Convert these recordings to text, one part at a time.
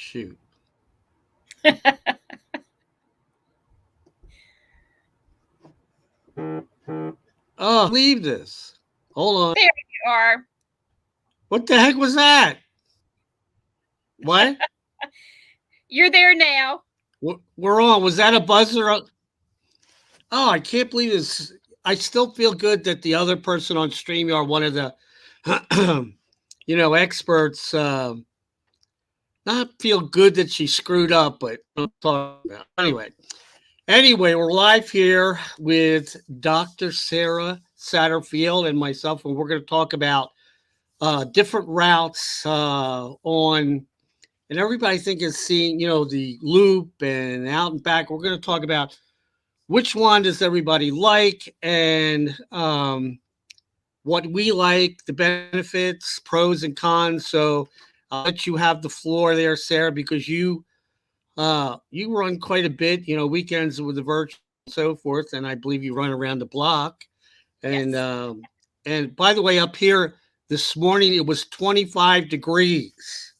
Shoot. Oh, leave this. Hold on. There you are. What the heck was that? What? You're there now. We're on. Was that a buzzer? Oh, I can't believe this. I still feel good that the other person on StreamYard, one of the, experts, not feel good that she screwed up, but I'm talking about anyway, we're live here with Dr. Sarah Satterfield and myself, and we're going to talk about different routes on, and everybody I think is seeing, the loop and out and back. We're going to talk about which one does everybody like and what we like, the benefits, pros and cons. So I'll let you have the floor there, Sarah, because you run quite a bit, weekends with the virtual and so forth, and I believe you run around the block. And Yes. and by the way, up here this morning it was 25 degrees.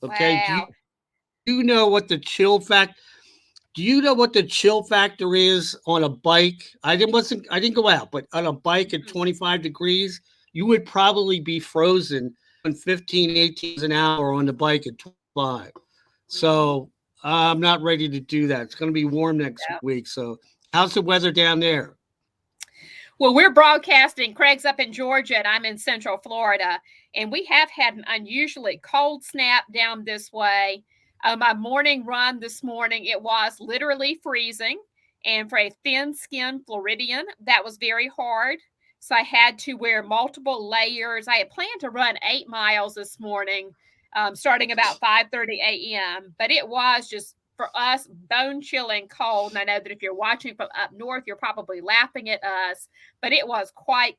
Okay, Wow. you know what the chill fact? Do you know what the chill factor is on a bike? I didn't go out, but on a bike at Mhm. 25 degrees, you would probably be frozen on 15, 18 miles an hour on the bike at 25. Mhm. So I'm not ready to do that. It's going to be warm next Yeah. week. So how's the weather down there? Well, we're broadcasting. Craig's up in Georgia, and I'm in Central Florida. And we have had an unusually cold snap down this way. My morning run this morning, it was literally freezing. And for a thin skinned Floridian, that was very hard. So I had to wear multiple layers. I had planned to run 8 miles this morning, starting about 5:30 a.m. But it was just for us bone chilling cold. And I know that if you're watching from up north, you're probably laughing at us, but it was quite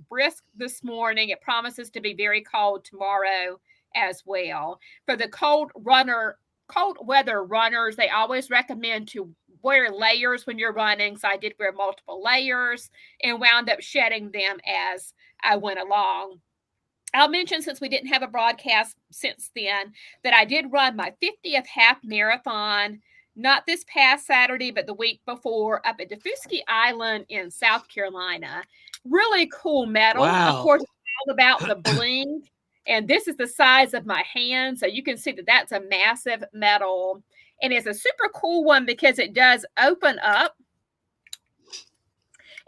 brisk this morning. It promises to be very cold tomorrow as well. For the cold weather runners, they always recommend to wear layers when you're running. So I did wear multiple layers and wound up shedding them as I went along. I'll mention, since we didn't have a broadcast since then, that I did run my 50th half marathon, not this past Saturday, but the week before, up at Dafuski Island in South Carolina. Really cool medal. Of Wow. course, it's all about the bling. And this is the size of my hand. So you can see that that's a massive medal. And it's a super cool one because it does open up.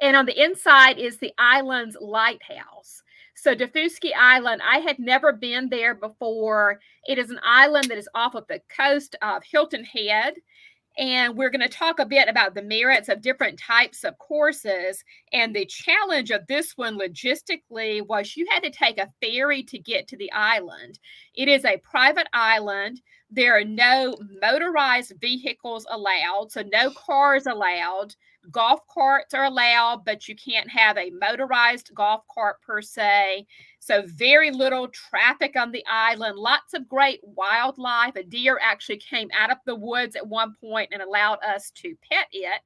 And on the inside is the island's lighthouse. So Dafuski Island, I had never been there before. It is an island that is off of the coast of Hilton Head. And we're going to talk a bit about the merits of different types of courses. And the challenge of this one logistically was you had to take a ferry to get to the island. It is a private island. There are no motorized vehicles allowed, so no cars allowed. Golf carts are allowed, but you can't have a motorized golf cart per se. So very little traffic on the island, lots of great wildlife. A deer actually came out of the woods at one point and allowed us to pet it,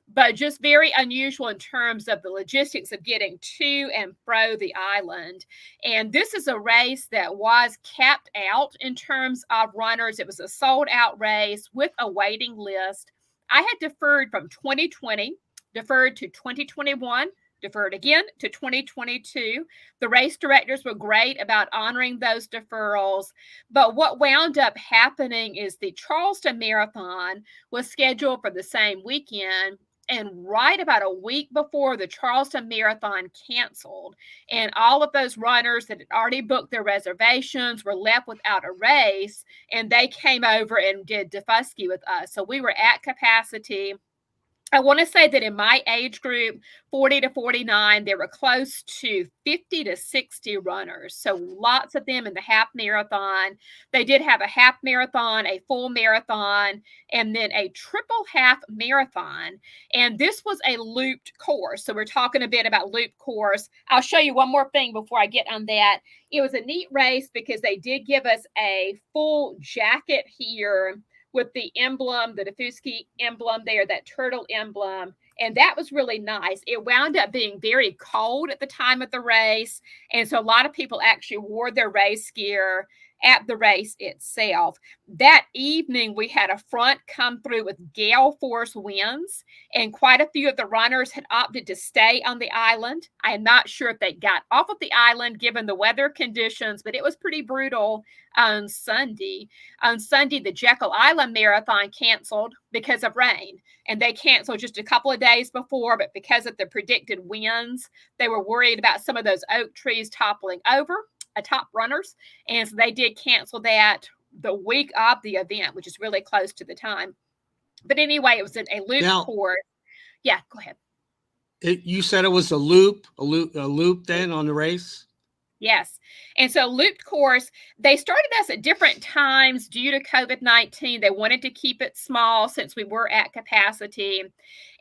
but just very unusual in terms of the logistics of getting to and fro the island. And this is a race that was capped out in terms of runners. It was a sold out race with a waiting list. I had deferred from 2020, deferred to 2021, deferred again to 2022. The race directors were great about honoring those deferrals. But what wound up happening is the Charleston Marathon was scheduled for the same weekend. And right about a week before, the Charleston Marathon canceled. And all of those runners that had already booked their reservations were left without a race. And they came over and did Dafuski with us. So we were at capacity. I want to say that in my age group, 40 to 49, there were close to 50 to 60 runners. So lots of them in the half marathon. They did have a half marathon, a full marathon, and then a triple half marathon. And this was a looped course. So we're talking a bit about loop course. I'll show you one more thing before I get on that. It was a neat race because they did give us a full jacket here with the emblem, the Dafuski emblem there, that turtle emblem. And that was really nice. It wound up being very cold at the time of the race. And so a lot of people actually wore their race gear at the race itself. That evening, we had a front come through with gale force winds, and quite a few of the runners had opted to stay on the island. I am not sure if they got off of the island given the weather conditions, but it was pretty brutal on Sunday. On Sunday, the Jekyll Island Marathon canceled because of rain, and they canceled just a couple of days before, but because of the predicted winds, they were worried about some of those oak trees toppling over top runners, and so they did cancel that the week of the event, which is really close to the time. But anyway, it was a loop course. Yeah, go ahead. You said it was a loop then on the race? Yes. And so looped course, they started us at different times due to COVID-19. They wanted to keep it small since we were at capacity.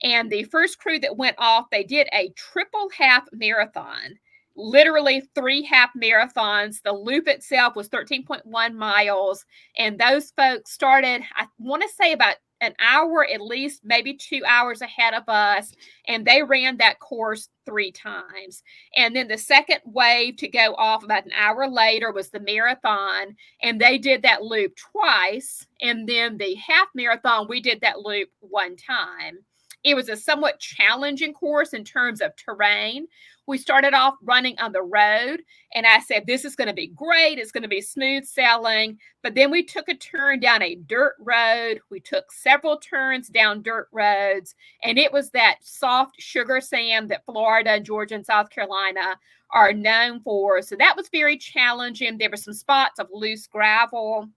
And the first crew that went off, they did a triple half marathon. Literally 3 half marathons. The loop itself was 13.1 miles. And those folks started, I want to say, about an hour, at least maybe 2 hours ahead of us. And they ran that course 3 times. And then the second wave to go off about an hour later was the marathon. And they did that loop twice. And then the half marathon, we did that loop 1 time. It was a somewhat challenging course in terms of terrain. We started off running on the road, and I said, this is going to be great. It's going to be smooth sailing. But then we took a turn down a dirt road. We took several turns down dirt roads, and it was that soft sugar sand that Florida, Georgia, and South Carolina are known for. So that was very challenging. There were some spots of loose gravel.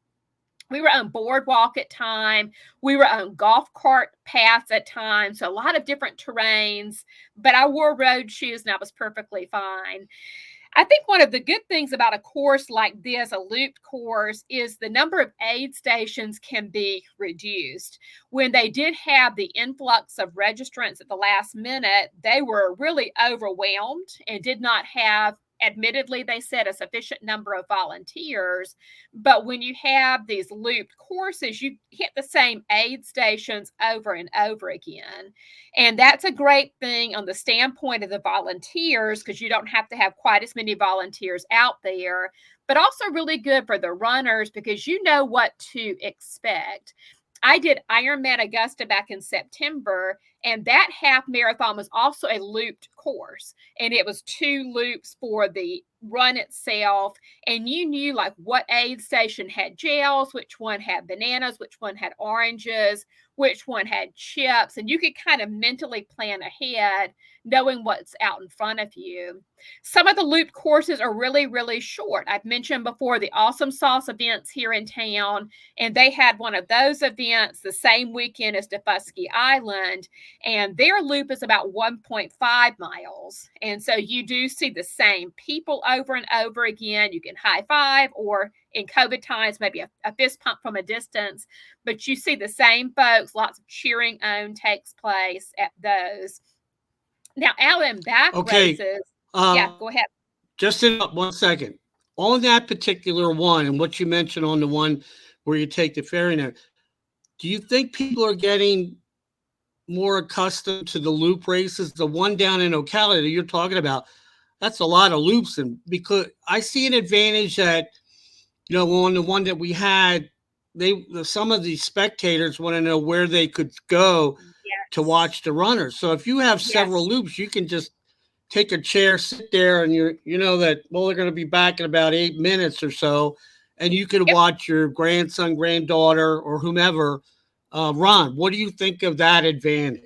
We were on boardwalk at times. We were on golf cart paths at times. So a lot of different terrains, but I wore road shoes and I was perfectly fine. I think one of the good things about a course like this, a looped course, is the number of aid stations can be reduced. When they did have the influx of registrants at the last minute, they were really overwhelmed and did not have, admittedly, they said, a sufficient number of volunteers. But when you have these looped courses, you hit the same aid stations over and over again. And that's a great thing on the standpoint of the volunteers, because you don't have to have quite as many volunteers out there, but also really good for the runners because you know what to expect. I did Ironman Augusta back in September, and that half marathon was also a looped course. And it was 2 loops for the run itself. And you knew like what aid station had gels, which one had bananas, which one had oranges, which one had chips. And you could kind of mentally plan ahead, knowing what's out in front of you. Some of the loop courses are really, really short. I've mentioned before the Awesome Sauce events here in town, and they had one of those events the same weekend as Daufuskie Island, and their loop is about 1.5 miles. And so you do see the same people over and over again. You can high five, or in COVID times, maybe a fist pump from a distance, but you see the same folks. Lots of cheering on takes place at those. Now, out in back races, yeah, go ahead. Just in 1 second. On that particular one, and what you mentioned on the one where you take the ferry now, do you think people are getting more accustomed to the loop races? The one down in Ocala that you're talking about, that's a lot of loops. And because I see an advantage that, you know, on the one that we had, some of the spectators want to know where they could go to watch the runners. So if you have several loops, you can just take a chair, sit there, and you know that, well, they're going to be back in about 8 minutes or so, and you can watch your grandson, granddaughter, or whomever run. What do you think of that advantage?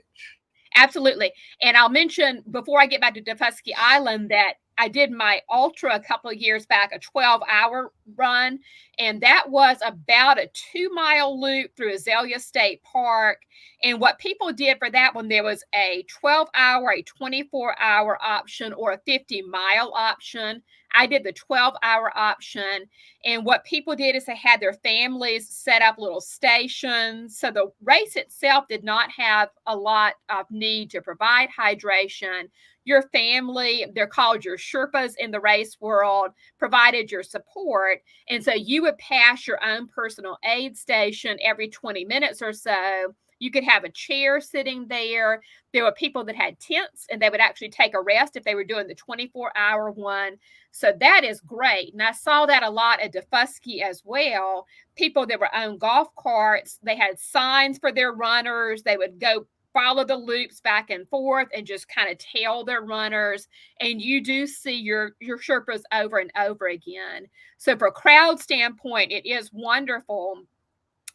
Absolutely. And I'll mention, before I get back to Daufuskie Island, that I did my ultra a couple of years back, a 12-hour run, and that was about a 2-mile loop through Azalea State Park. And what people did for that one, there was a 12-hour, a 24-hour option, or a 50-mile option. I did the 12-hour option. And what people did is they had their families set up little stations. So the race itself did not have a lot of need to provide hydration. Your family, they're called your Sherpas in the race world, provided your support. And so you would pass your own personal aid station every 20 minutes or so. You could have a chair sitting there. There were people that had tents, and they would actually take a rest if they were doing the 24-hour one. So that is great. And I saw that a lot at Daufuskie as well. People that were on golf carts, they had signs for their runners. They would go follow the loops back and forth and just kind of tail their runners. And you do see your Sherpas over and over again. So for crowd standpoint, it is wonderful.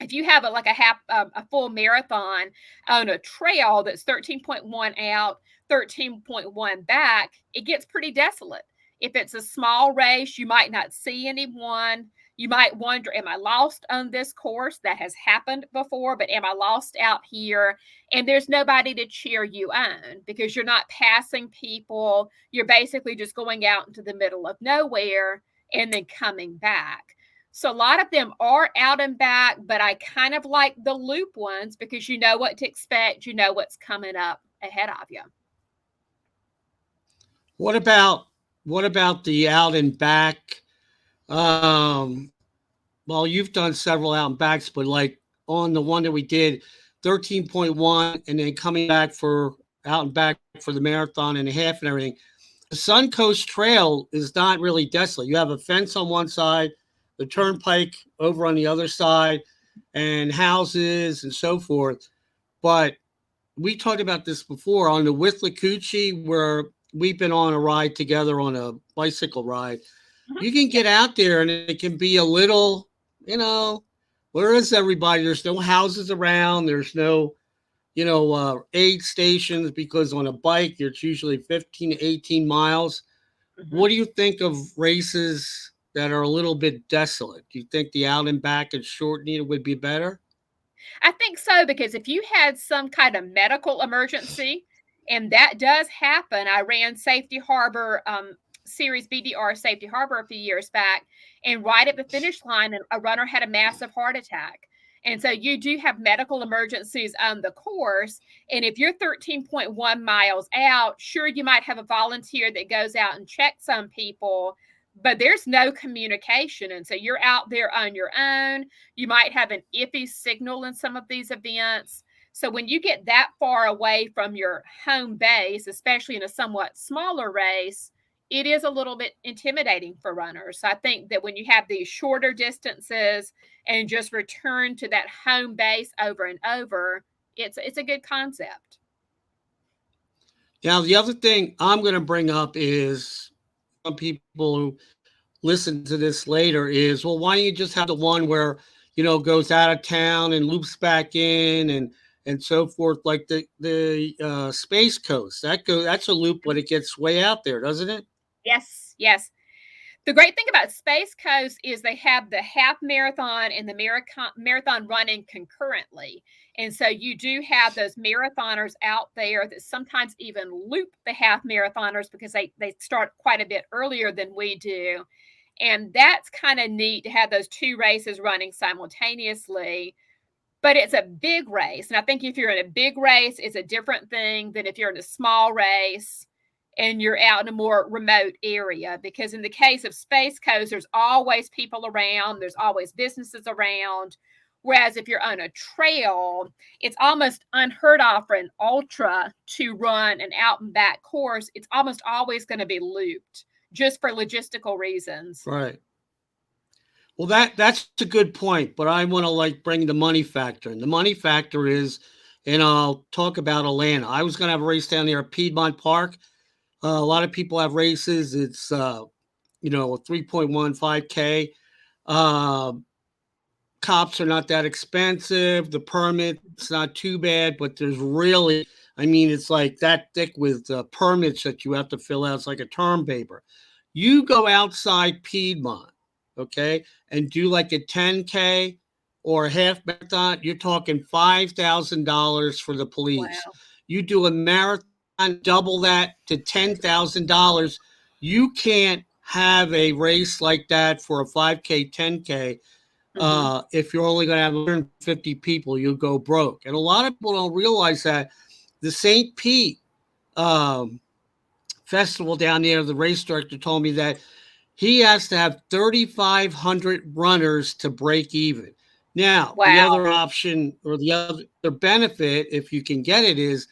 If you have a full marathon on a trail that's 13.1 out, 13.1 back, it gets pretty desolate. If it's a small race, you might not see anyone. You might wonder, am I lost on this course? That has happened before, but am I lost out here? And there's nobody to cheer you on because you're not passing people. You're basically just going out into the middle of nowhere and then coming back. So a lot of them are out and back, but I kind of like the loop ones because you know what to expect. You know what's coming up ahead of you. What about the out and back? Well, you've done several out and backs, but like on the one that we did, 13.1, and then coming back for out and back for the marathon and a half and everything. The Suncoast Trail is not really desolate. You have a fence on one side, the turnpike over on the other side, and houses and so forth. But we talked about this before on the Withlacoochee, where we've been on a ride together on a bicycle ride. You can get out there and it can be a little, where is everybody? There's no houses around. There's no, aid stations because on a bike, it's usually 15 to 18 miles. Mm-hmm. What do you think of races that are a little bit desolate? Do you think the out and back and short needed would be better? I think so, because if you had some kind of medical emergency, and that does happen, I ran Safety Harbor, Series BDR Safety Harbor a few years back, and right at the finish line, a runner had a massive heart attack. And so you do have medical emergencies on the course. And if you're 13.1 miles out, sure, you might have a volunteer that goes out and checks on people, but there's no communication. And so you're out there on your own. You might have an iffy signal in some of these events. So when you get that far away from your home base, especially in a somewhat smaller race, it is a little bit intimidating for runners. So I think that when you have these shorter distances and just return to that home base over and over, it's a good concept. Now, the other thing I'm going to bring up is some people who listen to this later is, well, why don't you just have the one where, goes out of town and loops back in and so forth, like the Space Coast. That's a loop, but it gets way out there, doesn't it? Yes. The great thing about Space Coast is they have the half marathon and the marathon running concurrently. And so you do have those marathoners out there that sometimes even loop the half marathoners because they start quite a bit earlier than we do. And that's kind of neat to have those two races running simultaneously. But it's a big race. And I think if you're in a big race, it's a different thing than if you're in a small race and you're out in a more remote area. Because in the case of Space Coast, there's always people around. There's always businesses around. Whereas if you're on a trail, it's almost unheard of for an ultra to run an out and back course. It's almost always going to be looped just for logistical reasons. Right. Well, that's a good point, but I want to bring the money factor. And the money factor is, and I'll talk about Atlanta. I was going to have a race down there at Piedmont Park. A lot of people have races. It's, a 3.15K. Cops are not that expensive. The permit's not too bad, but there's really, it's like that thick with permits that you have to fill out. It's like a term paper. You go outside Piedmont, okay, and do like a 10K or a half marathon, you're talking $5,000 for the police. Wow. You do a marathon, double that to $10,000. You can't have a race like that for a 5K, 10K. If you're only going to have 150 people, you'll go broke. And a lot of people don't realize that the St. Pete festival down there, the race director told me that he has to have 3,500 runners to break even. Now, the Wow. other option or the other benefit, if you can get it, is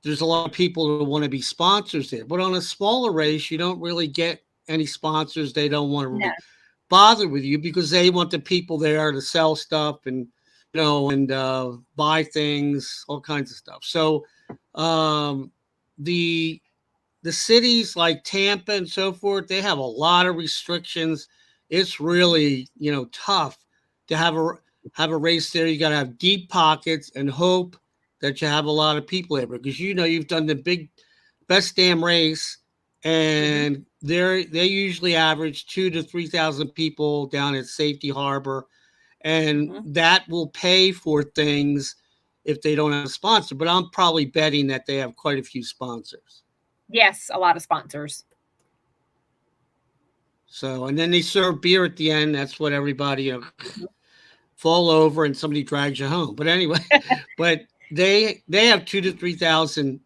there's a lot of people who want to be sponsors there. But on a smaller race, you don't really get any sponsors. They don't want to No. really bother with you because they want the people there to sell stuff and and buy things, all kinds of stuff. So the cities like Tampa and so forth, they have a lot of restrictions. It's really tough to have a race there. You got to have deep pockets and hope that you have a lot of people there because you've done the best damn race, and they usually average 2,000 to 3,000 people down at Safety Harbor, and that will pay for things if they don't have a sponsor. But I'm probably betting that they have quite a few sponsors. Yes, a lot of sponsors. So, and then they serve beer at the end. That's what everybody fall over and somebody drags you home. But anyway, but they have 2,000 to 3,000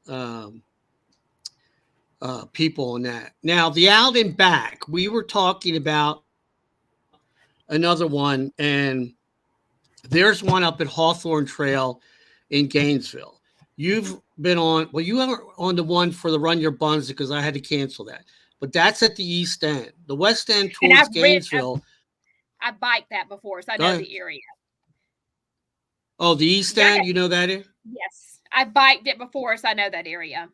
people in that. Now, the out and back, we were talking about another one, and there's one up at Hawthorne Trail in Gainesville. You've been on, well, you were on the one for the Run Your Buns because I had to cancel that. But that's at the East End. The West End towards Gainesville. I biked that before, so I know the area. Oh, the East End, you know that area? Yes, I biked it before, so I know that area.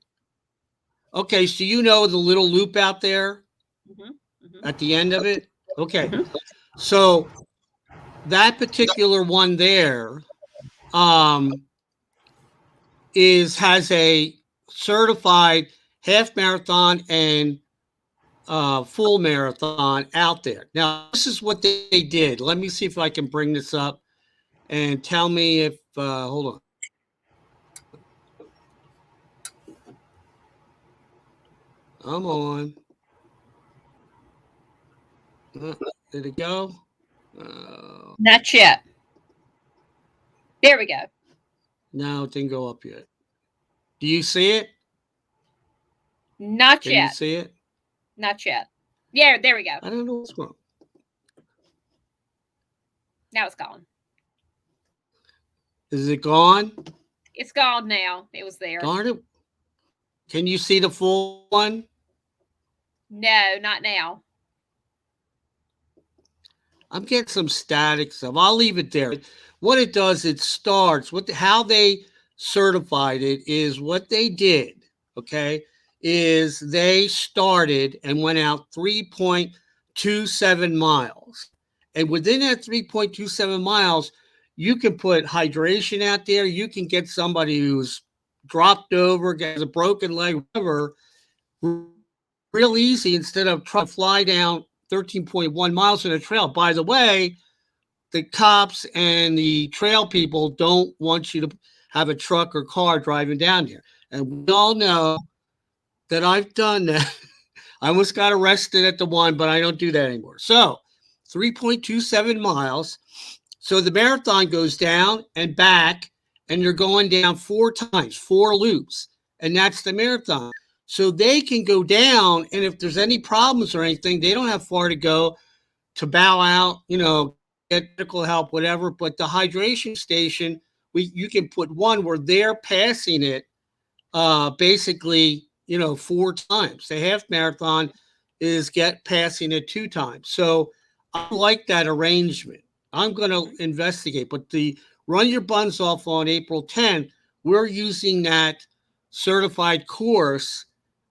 Okay, so you know the little loop out there at the end of it? Okay. So that particular one there has a certified half marathon and full marathon out there. Now, this is what they did. Let me see if I can bring this up and tell me if, hold on. I'm on. Did it go? Not yet. There we go. No, it didn't go up yet. Do you see it? Not yet. Can you see it? Not yet. Yeah, there we go. I don't know what's wrong. Now it's gone. Is it gone? It's gone now. It was there. Darn it. Can you see the full one? No, not now. I'm getting some static stuff. I'll leave it there. What it does, it starts, how they certified it is what they did, okay, is they started and went out 3.27 miles. And within that 3.27 miles, you can put hydration out there. You can get somebody who's dropped over, has a broken leg, whatever, real easy instead of trying to fly down 13.1 miles in a trail. By the way, the cops and the trail people don't want you to have a truck or car driving down here. And we all know that I've done that. I almost got arrested at the one, but I don't do that anymore. So 3.27 miles. So the marathon goes down and back, and you're going down 4 times, 4 loops. And that's the marathon. So they can go down, and if there's any problems or anything, they don't have far to go to bow out, get medical help, whatever. But the hydration station, you can put one where they're passing it basically, 4 times. The half marathon is passing it 2 times. So I like that arrangement. I'm going to investigate. But the Run Your Buns Off on April 10th, we're using that certified course.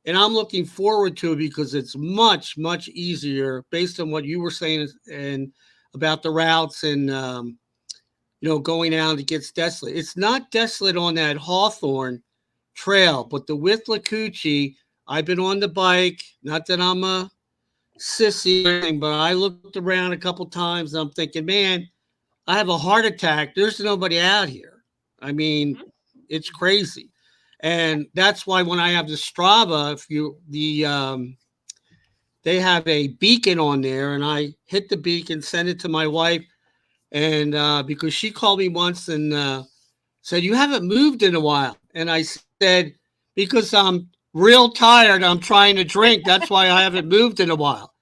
And I'm looking forward to it because it's much, much easier based on what you were saying and about the routes and, going out, it gets desolate. It's not desolate on that Hawthorne Trail, but the Withlacoochee, I've been on the bike. Not that I'm a sissy or anything, but I looked around a couple times and I'm thinking, man, I have a heart attack. There's nobody out here. I mean, it's crazy. And that's why when I have the Strava, they have a beacon on there, and I hit the beacon, send it to my wife, and because she called me once and said, you haven't moved in a while. And I said, because I'm real tired, I'm trying to drink. That's why I haven't moved in a while.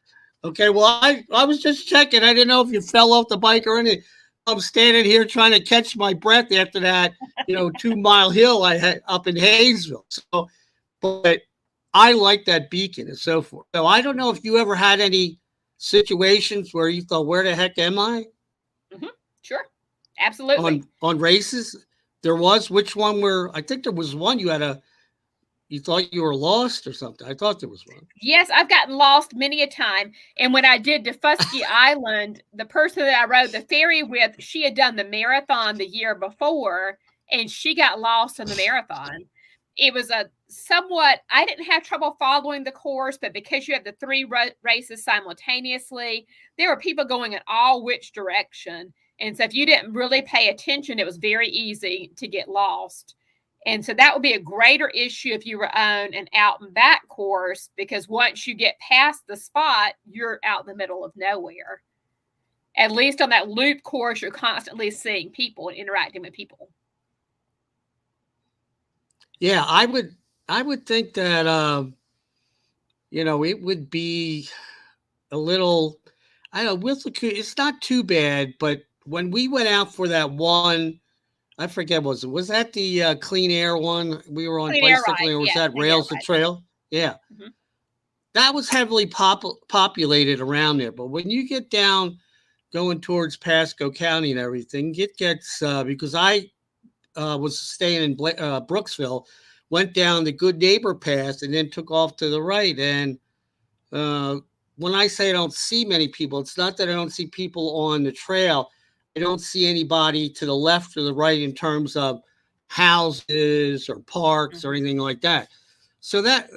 Okay, well, I was just checking. I didn't know if you fell off the bike or anything. I'm standing here trying to catch my breath after that, 2-mile hill I had up in Hayesville. So, but I like that beacon and so forth. So I don't know if you ever had any situations where you thought, where the heck am I? Mm-hmm. Sure. Absolutely. On races? There was, which one I think there was one you thought you were lost or something. I thought there was one. Yes, I've gotten lost many a time. And when I did Daufuskie Island, the person that I rode the ferry with, she had done the marathon the year before, and she got lost in the marathon. It was I didn't have trouble following the course, but because you had the 3 races simultaneously, there were people going in all which direction. And so if you didn't really pay attention, it was very easy to get lost. And so that would be a greater issue if you were on an out and back course, because once you get past the spot, you're out in the middle of nowhere. At least on that loop course, you're constantly seeing people and interacting with people. Yeah, I would think that it would be a little. I don't know. It's not too bad, but when we went out for that one, I forget, was that the Clean Air one? We were on bicycling, or was that Rails to Trail? Yeah. Mm-hmm. That was heavily populated around there. But when you get down going towards Pasco County and everything, it gets, because I was staying in Brooksville, went down the Good Neighbor Path and then took off to the right. And when I say I don't see many people, it's not that I don't see people on the trail. I don't see anybody to the left or the right in terms of houses or parks or anything like that. So that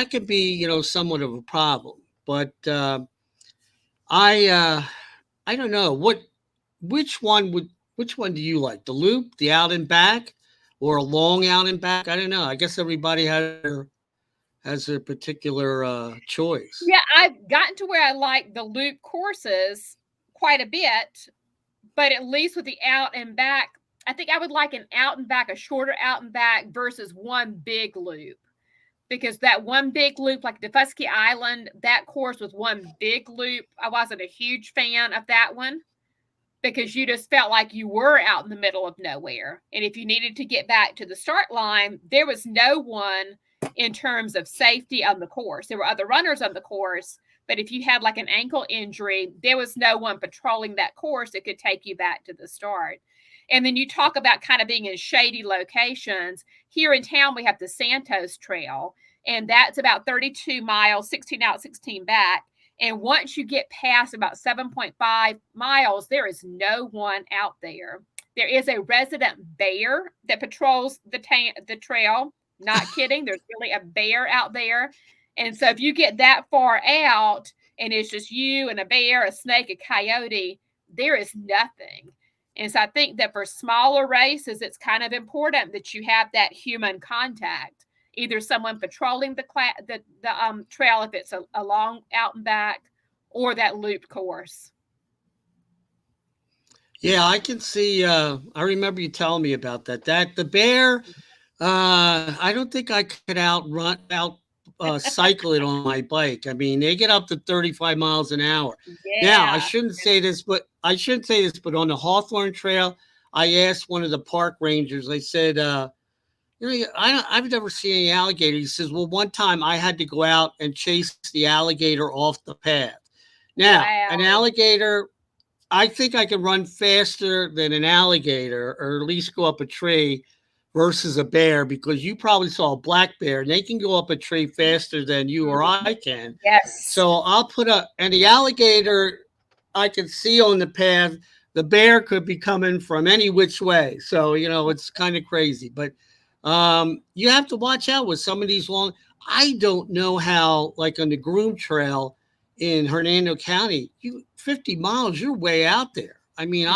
could be, somewhat of a problem. But I don't know which one do you like? The loop, the out and back, or a long out and back? I don't know. I guess everybody has a particular choice. Yeah, I've gotten to where I like the loop courses quite a bit, but at least with the out and back, I think I would like an out and back, a shorter out and back versus one big loop. Because that one big loop, like Daufuskie Island, that course was one big loop. I wasn't a huge fan of that one because you just felt like you were out in the middle of nowhere. And if you needed to get back to the start line, there was no one in terms of safety on the course. There were other runners on the course, but if you had like an ankle injury, there was no one patrolling that course that could take you back to the start. And then you talk about kind of being in shady locations. Here in town, we have the Santos Trail, and that's about 32 miles, 16 out, 16 back. And once you get past about 7.5 miles, there is no one out there. There is a resident bear that patrols the trail. Not kidding. There's really a bear out there. And so if you get that far out and it's just you and a bear, a snake, a coyote, there is nothing. And so I think that for smaller races, it's kind of important that you have that human contact, either someone patrolling the trail if it's a long out and back, or that loop course. Yeah, I can see. I remember you telling me about that. That the bear, I don't think I could cycle it on my bike. I mean, they get up to 35 miles an hour. Yeah. Now, I shouldn't say this, but on the Hawthorne Trail, I asked one of the park rangers, I said, I've never seen any alligator. He says, well, one time I had to go out and chase the alligator off the path. Now, An alligator, I think I can run faster than an alligator, or at least go up a tree, versus a bear, because you probably saw a black bear and they can go up a tree faster than you or I can. Yes. So I'll and the alligator I can see on the path. The bear could be coming from any which way. So, it's kind of crazy. But you have to watch out with some of these I don't know how, like on the Groom Trail in Hernando County, 50 miles, you're way out there. I mean,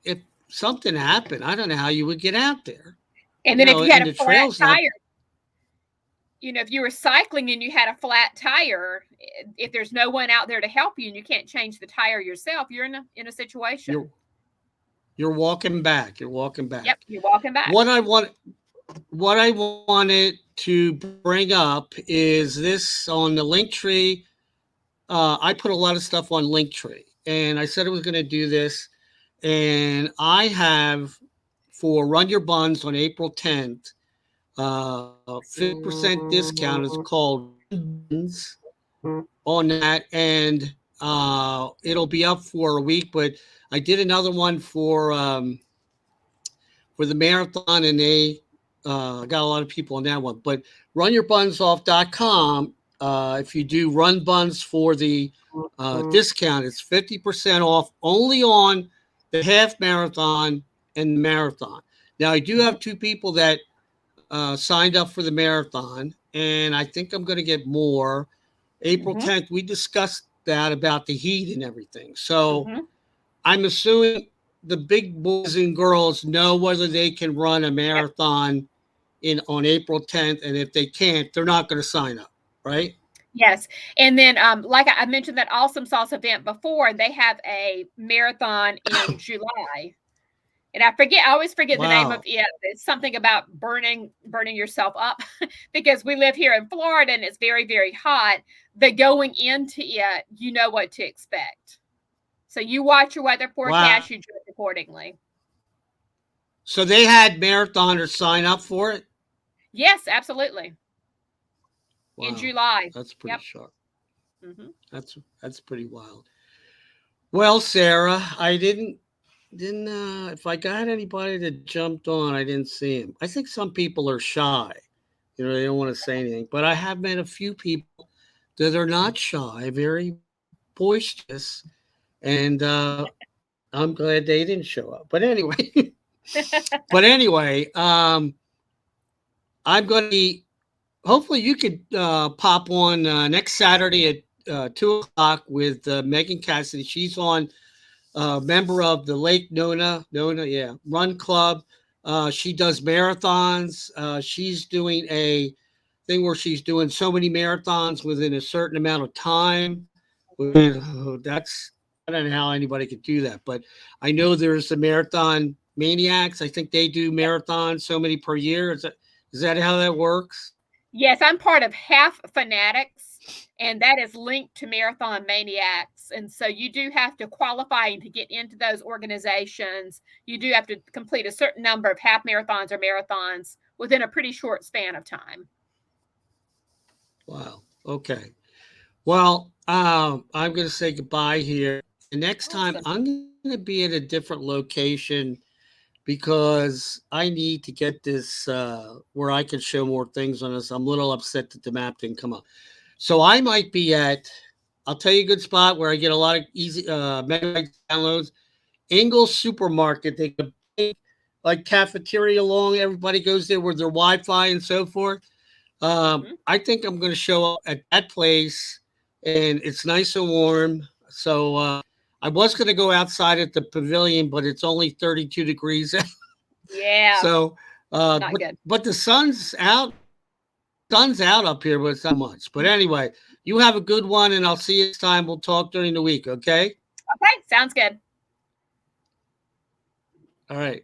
if something happened, I don't know how you would get out there. And then if you had a flat tire, if you were cycling and you had a flat tire, if there's no one out there to help you and you can't change the tire yourself, you're in a situation. You're walking back. You're walking back. Yep, you're walking back. What I wanted to bring up is this on the Linktree. I put a lot of stuff on Linktree, and I said I was going to do this, and I have for Run Your Buns on April 10th, 50% discount. It's called Buns on that, and it'll be up for a week. But I did another one for the marathon, and they got a lot of people on that one. But runyourbunsoff.com, if you do run buns for the discount, it's 50% off only on the half marathon and the marathon. Now, I do have two people that signed up for the marathon, and I think I'm going to get more. April 10th, we discussed that about the heat and everything. So I'm assuming the big boys and girls know whether they can run a marathon on April 10th, and if they can't, they're not going to sign up, right? Yes. And then, like I mentioned that Awesome Sauce event before, they have a marathon in July. And I always forget the name of it. It's something about burning yourself up because we live here in Florida and it's very, very hot. The going into it, you know what to expect. So you watch your weather forecast, you dress accordingly. So they had marathoners sign up for it? Yes, absolutely. Wow. In July. That's pretty sharp. That's pretty wild. Well, Sarah, I didn't if I got anybody that jumped on, I didn't see him. I think some people are shy. You know, they don't want to say anything. But I have met a few people that are not shy, very boisterous, and I'm glad they didn't show up. But anyway, I'm going to be. Hopefully, you could pop on next Saturday at 2:00 with Megan Cassidy. She's on. Member of the Lake Nona, Run Club. She does marathons. She's doing a thing where she's doing so many marathons within a certain amount of time. That's I don't know how anybody could do that, but I know there's the Marathon Maniacs. I think they do marathons so many per year. Is that how that works? Yes, I'm part of Half Fanatics, and that is linked to Marathon Maniacs. And so you do have to qualify to get into those organizations. You do have to complete a certain number of half marathons or marathons within a pretty short span of time. Wow. Okay. Well, I'm going to say goodbye here. The next time I'm going to be at a different location because I need to get this where I can show more things on this. I'm a little upset that the map didn't come up. So I might be I'll tell you a good spot where I get a lot of easy megabyte downloads. Ingles Supermarket. They have a big, like cafeteria along. Everybody goes there with their Wi-Fi and so forth. I think I'm going to show up at that place, and it's nice and warm. So I was going to go outside at the pavilion, but it's only 32 degrees. Yeah. So, not good. But the sun's out. Sun's out up here, but it's not much. But anyway, you have a good one, and I'll see you next time. We'll talk during the week, okay? Okay, sounds good. All right.